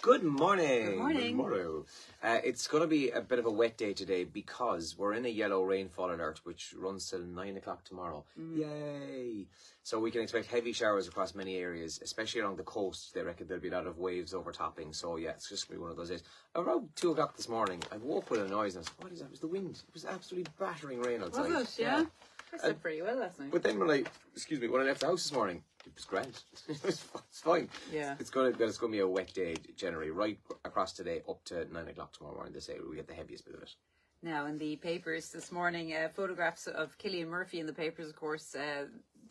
Good morning. Good morning. Good morning. It's going to be a bit of a wet day today because we're in a yellow rainfall alert, which runs till 9 o'clock tomorrow. Yay! So we can expect heavy showers across many areas, especially along the coast. They reckon there'll be a lot of waves overtopping. So yeah, it's just going to be one of those days. Around 2 o'clock this morning, I woke with a noise and I was like, what is that? It was the wind. It was absolutely battering rain outside. Was it? Yeah. I slept pretty well last night. But then when I left the house this morning, it was grand. It's fine. Yeah. It's going to be a wet day generally, right across today up to 9 o'clock tomorrow morning. They say we get the heaviest bit of it. Now, in the papers this morning, photographs of Cillian Murphy in the papers, of course.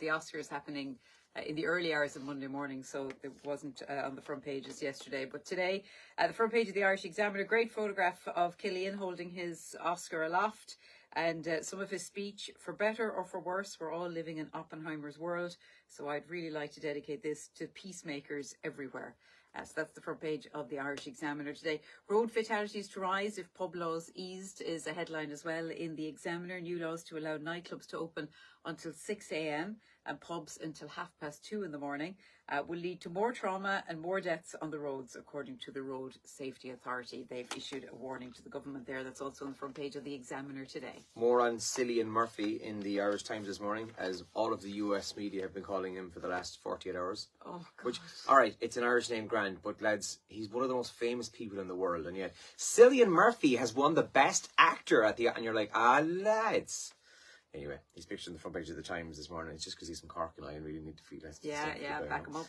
The Oscars happening in the early hours of Monday morning, so it wasn't on the front pages yesterday. But today, the front page of the Irish Examiner, great photograph of Cillian holding his Oscar aloft. And some of his speech, for better or for worse, we're all living in Oppenheimer's world. So I'd really like to dedicate this to peacemakers everywhere. So that's the front page of the Irish Examiner today. Road fatalities to rise if pub laws eased is a headline as well in the Examiner. New laws to allow nightclubs to open until 6 a.m. and pubs until 2:30 in the morning will lead to more trauma and more deaths on the roads, according to the Road Safety Authority. They've issued a warning to the government there. That's also on the front page of the Examiner today. More on Cillian Murphy in the Irish Times this morning, as all of the US media have been calling him for the last 48 hours. Oh, God. Which, all right, it's an Irish name, grand, but lads, he's one of the most famous people in the world, and yet Cillian Murphy has won the Best Actor at the, and you're like, lads. Anyway, he's pictured on the front page of the Times this morning. It's just because he's from Cork and I really need to feel less. Yeah, back him up.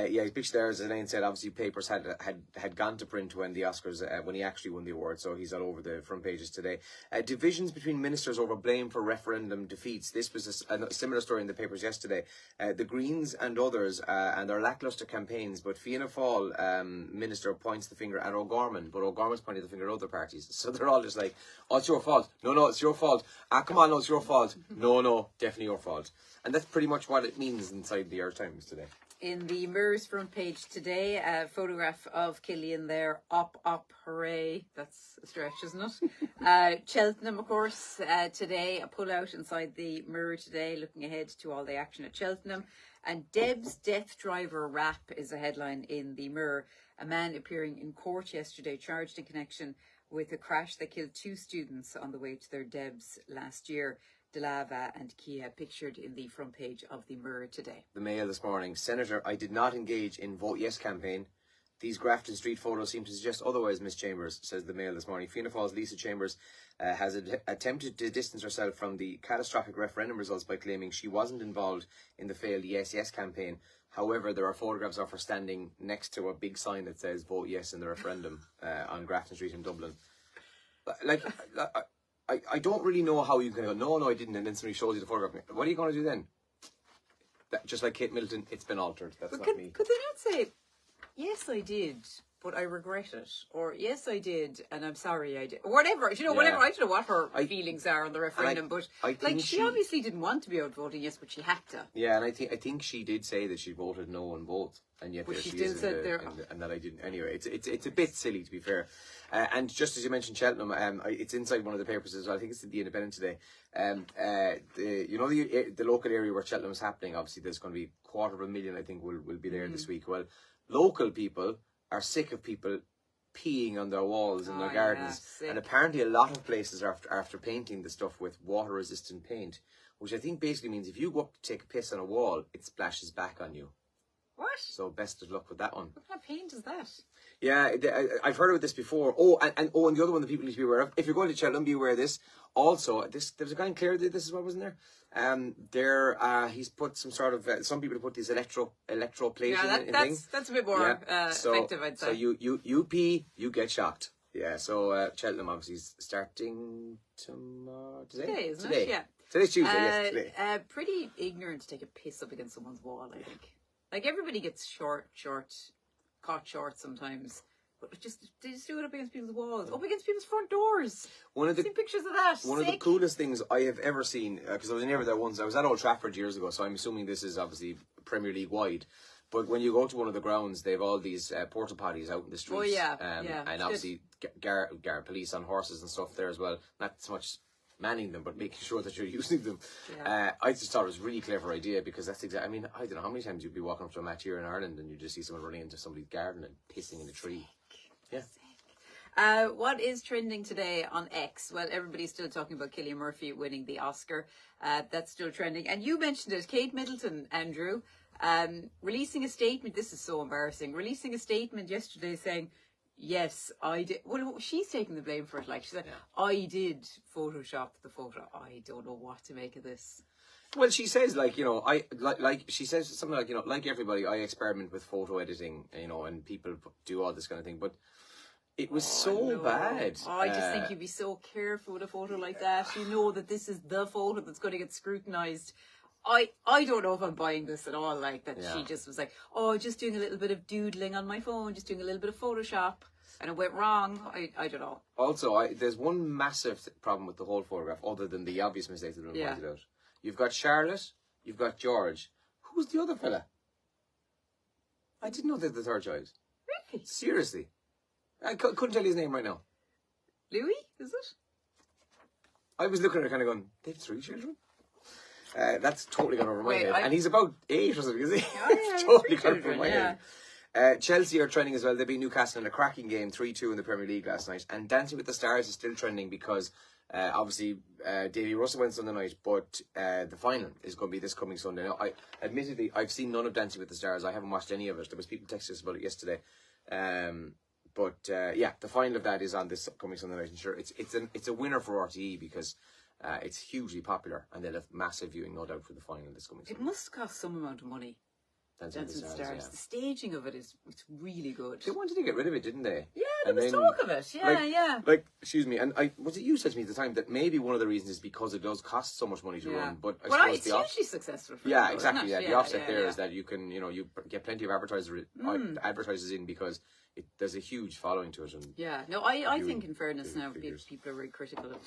He's pictured there, as Elaine said, obviously papers had gone to print when the Oscars, when he actually won the award, so he's all over the front pages today. Divisions between ministers over blame for referendum defeats. This was a similar story in the papers yesterday. The Greens and others, and their lacklustre campaigns, but Fianna Fáil minister points the finger at O'Gorman, but O'Gorman's pointing the finger at other parties. So they're all just like, oh, it's your fault. No, it's your fault. Come on, no, it's your fault. No, definitely your fault. And that's pretty much what it means inside the Irish Times today. In the Mirror's front page today, a photograph of Cillian there. Up, hooray. That's a stretch, isn't it? Cheltenham, of course, today. A pullout inside the Mirror today, looking ahead to all the action at Cheltenham. And Deb's death driver rap is a headline in the Mirror. A man appearing in court yesterday charged in connection with a crash that killed 2 students on the way to their Debs last year. Delava and Kia pictured in the front page of the Mirror today. The Mail this morning. Senator, I did not engage in Vote Yes campaign. These Grafton Street photos seem to suggest otherwise, Miss Chambers, says the Mail this morning. Fianna Fáil's Lisa Chambers has attempted to distance herself from the catastrophic referendum results by claiming she wasn't involved in the failed Yes Campaign. However, there are photographs of her standing next to a big sign that says Vote Yes in the referendum on Grafton Street in Dublin. I don't really know how you can go, no, I didn't, and then somebody shows you the photograph. What are you going to do then? Just like Kate Middleton, it's been altered. That's but not me. Could they not say, yes, I did, but I regret it? Or, yes, I did, and I'm sorry I did. Or whatever. Whatever. I don't know what her feelings are on the referendum, but she obviously didn't want to be out voting yes, but she had to. Yeah, and I think she did say that she voted no on both. And yet there she is, and that I didn't. Anyway, it's a bit silly, to be fair. And just as you mentioned Cheltenham, it's inside one of the papers as well. I think it's in the Independent today. The local area where Cheltenham is happening, obviously there's going to be 250,000, I think, will be there this week. Well, local people are sick of people peeing on their walls in their gardens, and apparently a lot of places are after painting the stuff with water-resistant paint, which I think basically means if you go up to take a piss on a wall, it splashes back on you. What? So best of luck with that one. What kind of paint is that? Yeah, I've heard of this before. And the other one that people need to be aware of. If you're going to Cheltenham, be aware of this. Also, there was a guy in Clare that this is what wasn't there. He's put some sort of some people put these electroplating thing. That's a bit more effective, I'd say. So you pee, you get shocked. Yeah. So Cheltenham obviously is starting tomorrow. Today, isn't it? Yeah. Today's Tuesday. Yes, today. Pretty ignorant to take a piss up against someone's wall, I think. Like, everybody gets caught short sometimes. But they just do it up against people's walls, up against people's front doors. I've seen pictures of that. One of the coolest things I have ever seen, because I was never there once. I was at Old Trafford years ago, so I'm assuming this is obviously Premier League wide. But when you go to one of the grounds, they have all these porta potties out in the streets. Oh, yeah. And obviously, Gar police on horses and stuff there as well. Not so much manning them, but making sure that you're using them. Yeah. I just thought it was a really clever idea because that's exactly. I mean, I don't know how many times you'd be walking up to a match here in Ireland and you just see someone running into somebody's garden and pissing in a tree. Yeah. What is trending today on X? Well, everybody's still talking about Cillian Murphy winning the Oscar. That's still trending. And you mentioned it, Kate Middleton, Andrew, releasing a statement. This is so embarrassing. Releasing a statement yesterday saying, yes, I did. Well, she's taking the blame for it. Like she said, I did Photoshop the photo. I don't know what to make of this. Well, she says, like, you know, she says something like, you know, like everybody, I experiment with photo editing, you know, and people do all this kind of thing, but it was so bad. Oh, I just think you'd be so careful with a photo like that. You know that this is the photo that's going to get scrutinised. I don't know if I'm buying this at all, like that she just was like, oh, just doing a little bit of doodling on my phone, just doing a little bit of Photoshop, and it went wrong. I don't know. Also, there's one massive problem with the whole photograph, other than the obvious mistakes that have been pointed out. You've got Charlotte, you've got George. Who's the other fella? I didn't know they had the third child. Really? Seriously. I couldn't tell you his name right now. Louis, is it? I was looking at her kind of going, they have 3 children? That's totally gone over my head. And he's about 8 or something, is he? Oh, It's totally gone over my head. Chelsea are trending as well. They beat Newcastle in a cracking game, 3-2 in the Premier League last night. And Dancing with the Stars is still trending because obviously Davy Russell went Sunday night, but the final is going to be this coming Sunday. Now, admittedly, I've seen none of Dancing with the Stars. I haven't watched any of it. There was people texting us about it yesterday. But the final of that is on this coming Sunday night. And sure, it's a winner for RTE because it's hugely popular and they'll have massive viewing, no doubt, for the final this coming Sunday. It must cost some amount of money. Dancing with the Stars. Yeah. The staging of it's really good. They wanted to get rid of it, didn't they? Yeah, there was talk of it. Yeah, Like, excuse me, and was it you said to me at the time that maybe one of the reasons is because it does cost so much money to run, but I suppose it's hugely successful for yeah, them, exactly. isn't it? The offset there is that you can, you know, you get plenty of advertisers in because there's a huge following to it. And I think in fairness now, people are very critical of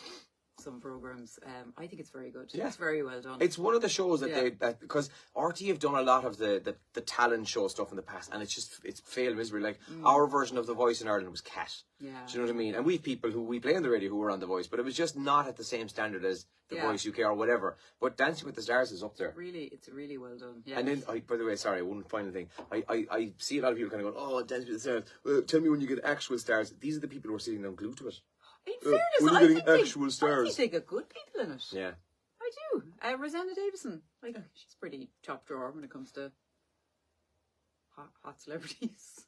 some programs. I think it's very good. It's very well done. It's one of the shows that because RT have done a lot of the talent show stuff in the past, and it's failed miserably. Like our version of The Voice in Ireland was Cat. Yeah. Do you know what I mean? And we've people who we play on the radio who were on The Voice, but it was just not at the same standard as The Voice UK or whatever. But Dancing with the Stars is up there. It's really well done. Yeah. And then, by the way, sorry, one final thing. I see a lot of people kind of going, "Oh, Dancing with the Stars. Well, tell me when you get actual stars." These are the people who are sitting down glued to it. In fairness, when I you're think getting actual stars. I think they got good people in it. Yeah. I do. Rosanna Davison, she's pretty top drawer when it comes to hot celebrities.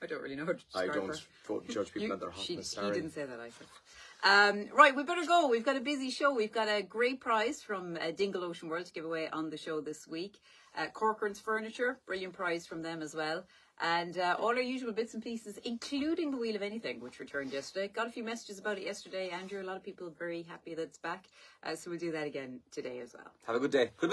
I don't really know how to describe her. I don't judge people on their hotness. He didn't say that, I said. Right, we better go. We've got a busy show. We've got a great prize from Dingle Ocean World to give away on the show this week. Corcoran's Furniture, brilliant prize from them as well. And all our usual bits and pieces, including the Wheel of Anything, which returned yesterday. Got a few messages about it yesterday, Andrew. A lot of people are very happy that it's back. So we'll do that again today as well. Have a good day. Good luck.